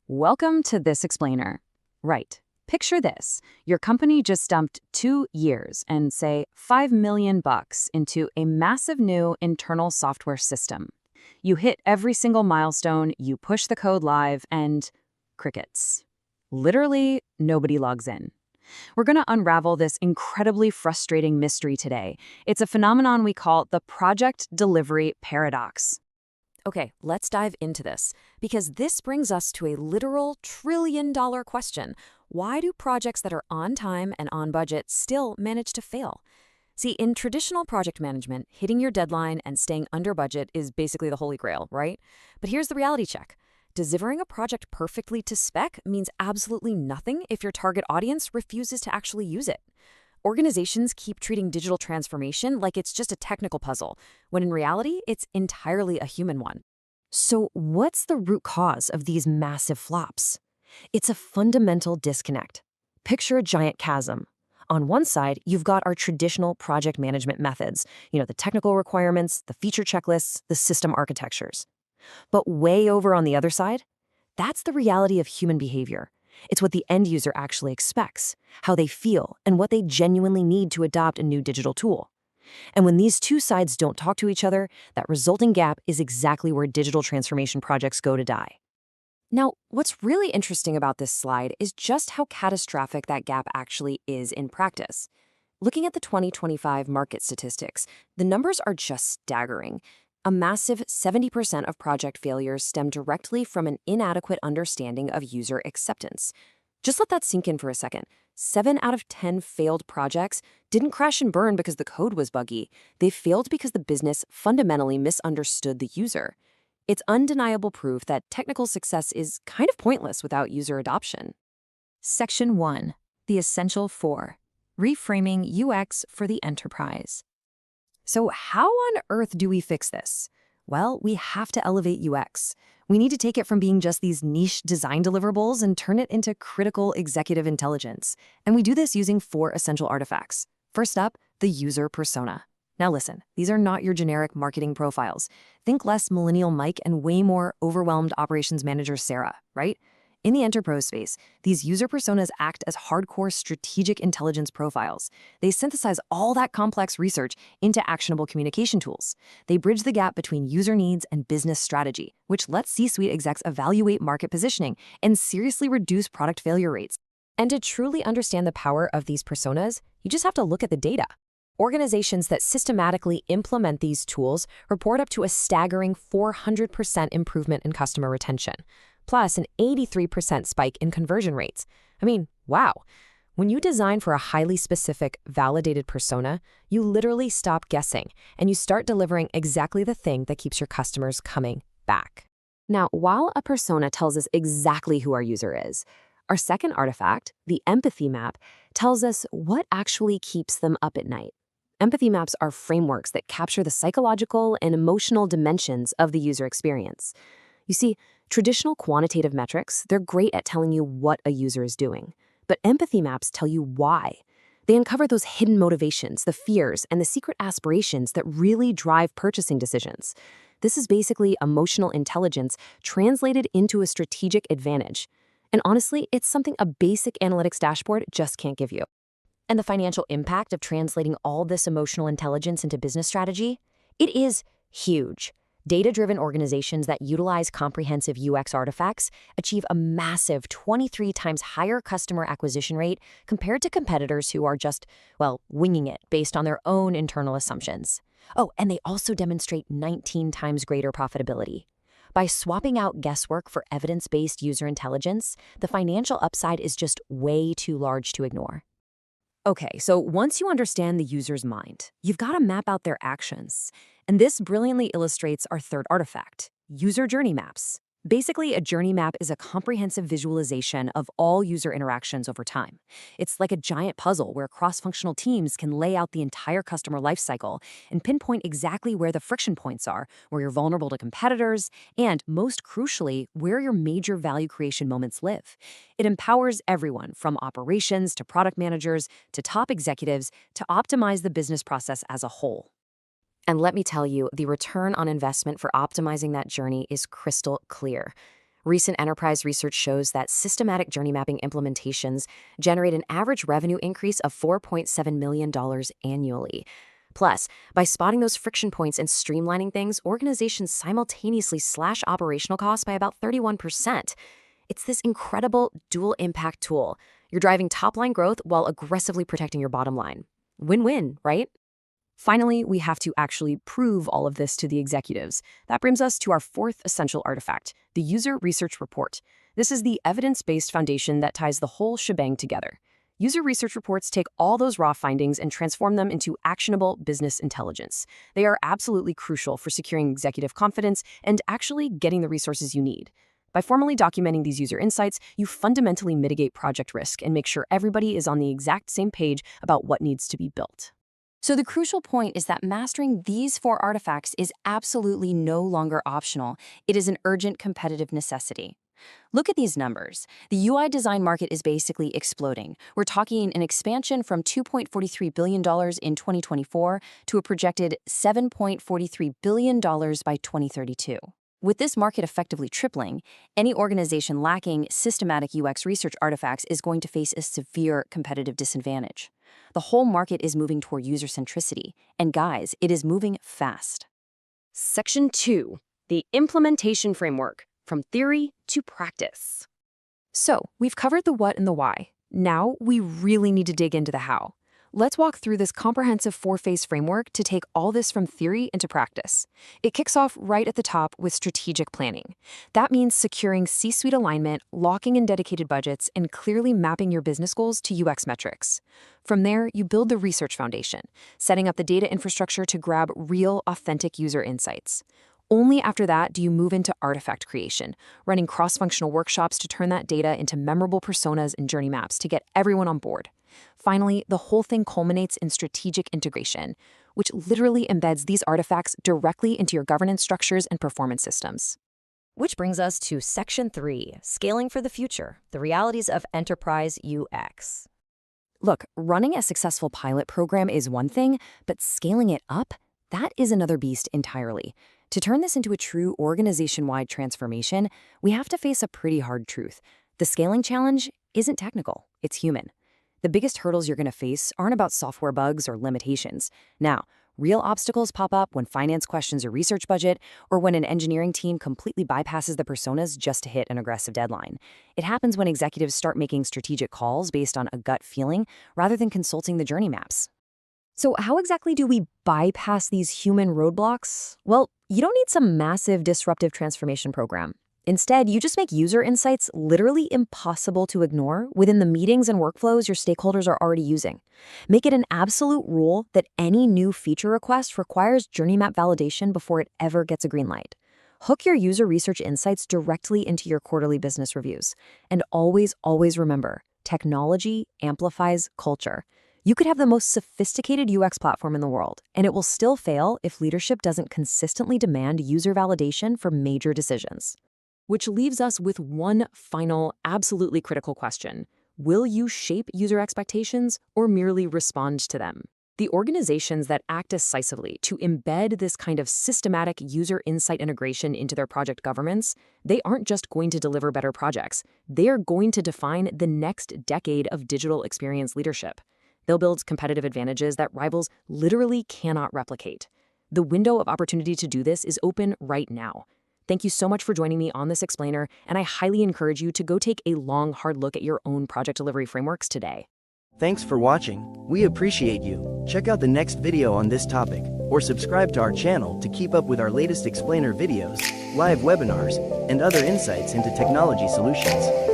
Welcome to This Explainer. Right. Picture this. Your company just dumped 2 years and, say, $5 million into a massive new internal software system. You hit every single milestone, you push the code live, and crickets. Literally, nobody logs in. We're going to unravel this incredibly frustrating mystery today. It's a phenomenon we call the project delivery paradox. Okay, let's dive into this, because this brings us to a literal trillion-dollar question. Why do projects that are on time and on budget still manage to fail? See, in traditional project management, hitting your deadline and staying under budget is basically the holy grail, right? But here's the reality check. Delivering a project perfectly to spec means absolutely nothing if your target audience refuses to actually use it. Organizations keep treating digital transformation like it's just a technical puzzle, when in reality, it's entirely a human one. So what's the root cause of these massive flops? It's a fundamental disconnect. Picture a giant chasm. On one side, you've got our traditional project management methods, the technical requirements, the feature checklists, the system architectures. But way over on the other side, that's the reality of human behavior. It's what the end user actually expects, how they feel, and what they genuinely need to adopt a new digital tool. And when these two sides don't talk to each other, that resulting gap is exactly where digital transformation projects go to die. Now, what's really interesting about this slide is just how catastrophic that gap actually is in practice. Looking at the 2025 market statistics, the numbers are just staggering. A massive 70% of project failures stem directly from an inadequate understanding of user acceptance. Just let that sink in for a second. 7 out of 10 failed projects didn't crash and burn because the code was buggy. They failed because the business fundamentally misunderstood the user. It's undeniable proof that technical success is kind of pointless without user adoption. Section 1. The Essential 4. Reframing UX for the Enterprise. So how on earth do we fix this? Well, we have to elevate UX. We need to take it from being just these niche design deliverables and turn it into critical executive intelligence. And we do this using 4 essential artifacts. First up, the user persona. Now listen, these are not your generic marketing profiles. Think less millennial Mike and way more overwhelmed operations manager Sarah, right? In the enterprise space, these user personas act as hardcore strategic intelligence profiles. They synthesize all that complex research into actionable communication tools. They bridge the gap between user needs and business strategy, which lets C-suite execs evaluate market positioning and seriously reduce product failure rates. And to truly understand the power of these personas, you just have to look at the data. Organizations that systematically implement these tools report up to a staggering 400% improvement in customer retention, plus an 83% spike in conversion rates. I mean, wow. When you design for a highly specific, validated persona, you literally stop guessing, and you start delivering exactly the thing that keeps your customers coming back. Now, while a persona tells us exactly who our user is, our second artifact, the empathy map, tells us what actually keeps them up at night. Empathy maps are frameworks that capture the psychological and emotional dimensions of the user experience. You see, traditional quantitative metrics, they're great at telling you what a user is doing. But empathy maps tell you why. They uncover those hidden motivations, the fears, and the secret aspirations that really drive purchasing decisions. This is basically emotional intelligence translated into a strategic advantage. And honestly, it's something a basic analytics dashboard just can't give you. And the financial impact of translating all this emotional intelligence into business strategy? It is huge. Data-driven organizations that utilize comprehensive UX artifacts achieve a massive 23 times higher customer acquisition rate compared to competitors who are just, winging it based on their own internal assumptions. Oh, and they also demonstrate 19 times greater profitability. By swapping out guesswork for evidence-based user intelligence, the financial upside is just way too large to ignore. Okay, so once you understand the user's mind, you've got to map out their actions. And this brilliantly illustrates our third artifact, user journey maps. Basically, a journey map is a comprehensive visualization of all user interactions over time. It's like a giant puzzle where cross-functional teams can lay out the entire customer lifecycle and pinpoint exactly where the friction points are, where you're vulnerable to competitors, and most crucially, where your major value creation moments live. It empowers everyone from operations to product managers to top executives to optimize the business process as a whole. And let me tell you, the return on investment for optimizing that journey is crystal clear. Recent enterprise research shows that systematic journey mapping implementations generate an average revenue increase of $4.7 million annually. Plus, by spotting those friction points and streamlining things, organizations simultaneously slash operational costs by about 31%. It's this incredible dual impact tool. You're driving top-line growth while aggressively protecting your bottom line. Win-win, right? Finally, we have to actually prove all of this to the executives. That brings us to our fourth essential artifact, the user research report. This is the evidence-based foundation that ties the whole shebang together. User research reports take all those raw findings and transform them into actionable business intelligence. They are absolutely crucial for securing executive confidence and actually getting the resources you need. By formally documenting these user insights, you fundamentally mitigate project risk and make sure everybody is on the exact same page about what needs to be built. So the crucial point is that mastering these 4 artifacts is absolutely no longer optional. It is an urgent competitive necessity. Look at these numbers. The UI design market is basically exploding. We're talking an expansion from $2.43 billion in 2024 to a projected $7.43 billion by 2032. With this market effectively tripling, any organization lacking systematic UX research artifacts is going to face a severe competitive disadvantage. The whole market is moving toward user centricity, and guys, it is moving fast. Section 2, the implementation framework, from theory to practice. So, we've covered the what and the why. Now, we really need to dig into the how. Let's walk through this comprehensive 4-phase framework to take all this from theory into practice. It kicks off right at the top with strategic planning. That means securing C-suite alignment, locking in dedicated budgets, and clearly mapping your business goals to UX metrics. From there, you build the research foundation, setting up the data infrastructure to grab real, authentic user insights. Only after that do you move into artifact creation, running cross-functional workshops to turn that data into memorable personas and journey maps to get everyone on board. Finally, the whole thing culminates in strategic integration, which literally embeds these artifacts directly into your governance structures and performance systems. Which brings us to Section 3, Scaling for the Future, the Realities of Enterprise UX. Look, running a successful pilot program is one thing, but scaling it up, that is another beast entirely. To turn this into a true organization-wide transformation, we have to face a pretty hard truth. The scaling challenge isn't technical, it's human. The biggest hurdles you're going to face aren't about software bugs or limitations. Now, real obstacles pop up when finance questions your research budget or when an engineering team completely bypasses the personas just to hit an aggressive deadline. It happens when executives start making strategic calls based on a gut feeling rather than consulting the journey maps. So how exactly do we bypass these human roadblocks? Well, you don't need some massive disruptive transformation program. Instead, you just make user insights literally impossible to ignore within the meetings and workflows your stakeholders are already using. Make it an absolute rule that any new feature request requires journey map validation before it ever gets a green light. Hook your user research insights directly into your quarterly business reviews. And always, always remember, technology amplifies culture. You could have the most sophisticated UX platform in the world, and it will still fail if leadership doesn't consistently demand user validation for major decisions. Which leaves us with one final, absolutely critical question. Will you shape user expectations or merely respond to them? The organizations that act decisively to embed this kind of systematic user insight integration into their project governance, they aren't just going to deliver better projects. They are going to define the next decade of digital experience leadership. They'll build competitive advantages that rivals literally cannot replicate. The window of opportunity to do this is open right now. Thank you so much for joining me on this explainer, and I highly encourage you to go take a long, hard look at your own project delivery frameworks today. Thanks for watching. We appreciate you. Check out the next video on this topic, or subscribe to our channel to keep up with our latest explainer videos, live webinars, and other insights into technology solutions.